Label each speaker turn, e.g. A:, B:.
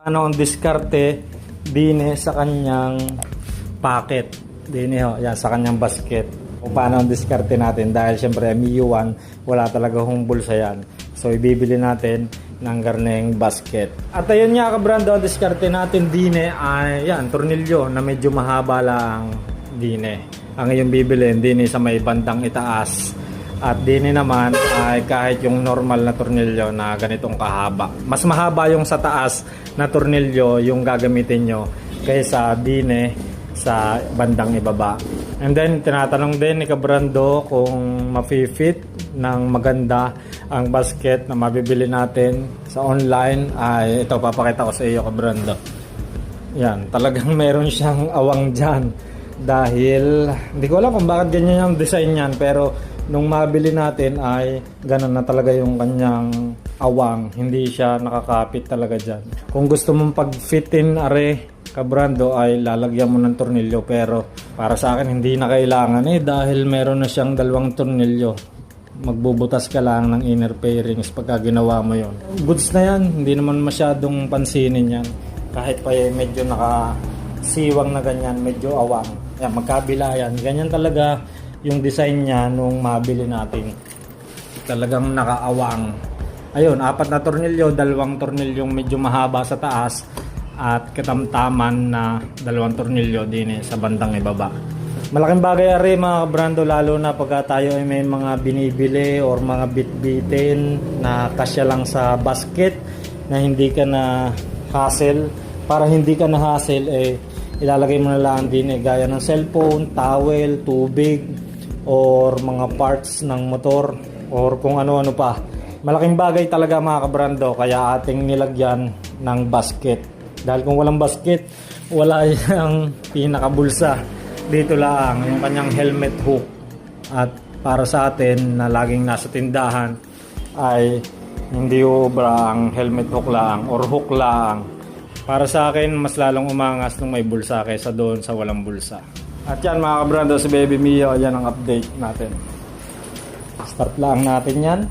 A: Ano ang diskarte dine sa kanyang packet. Dine ho, yan, sa kanyang basket. Kung paano ang diskarte natin dahil syempre MU1 wala talaga hong bulsa yan. So ibibili natin ng garneng basket. At ayun nga kabrando, ang diskarte natin dine ay yan, tornilyo na medyo mahaba lang dine. Ang iyong bibilin dine sa may bandang itaas. At dine naman ay kahit yung normal na tornilyo na ganitong kahaba. Mas mahaba yung sa taas na tornilyo yung gagamitin nyo kaysa dine sa bandang ibaba. And then tinatanong din ni Kabrando kung mafi-fit ng maganda ang basket na mabibili natin sa online. Ay ito, papakita ko sa iyo Kabrando. Yan, talagang meron siyang awang dyan. Dahil hindi ko alam kung bakit ganyan yung design yan, pero nung mabili natin ay ganun na talaga yung kanyang awang. Hindi siya nakakapit talaga dyan. Kung gusto mong pag-fitin are Kabrando ay lalagyan mo ng tornilyo, pero para sa akin hindi na kailangan dahil meron na siyang dalawang tornilyo. Magbubutas ka lang ng inner fairings pagka ginawa mo yon. Goods na yan, hindi naman masyadong pansinin yan. Kahit pa medyo nakasiwang na ganyan, medyo awang. Yan, magkabila yan. Ganyan talaga yung design niya nung mabili natin. Talagang nakaawang. Ayun, 4 na tornilyo, 2 tornilyong medyo mahaba sa taas at katamtaman na 2 tornilyo din sa bandang ibaba. Malaking bagay are mga Kabrando, lalo na pagka tayo ay may mga binibili or mga bit-bitin na kasya lang sa basket na hindi ka na hassle. Para hindi ka na hassle ilalagay mo na lang din gaya ng cellphone, towel, tubig, or mga parts ng motor or kung ano-ano pa. Malaking bagay talaga mga Kabrando, kaya ating nilagyan ng basket. Dahil kung walang basket, wala yung pinakabulsa. Dito lang yung kanyang helmet hook. At para sa atin na laging nasa tindahan ay hindi ubra ang helmet hook lang or hook lang. Para sa akin, mas lalong umangas nung may bulsa kaysa doon sa walang bulsa. At yan mga Kabrando, si Baby Mio, yan ang update natin. Start lang natin yan.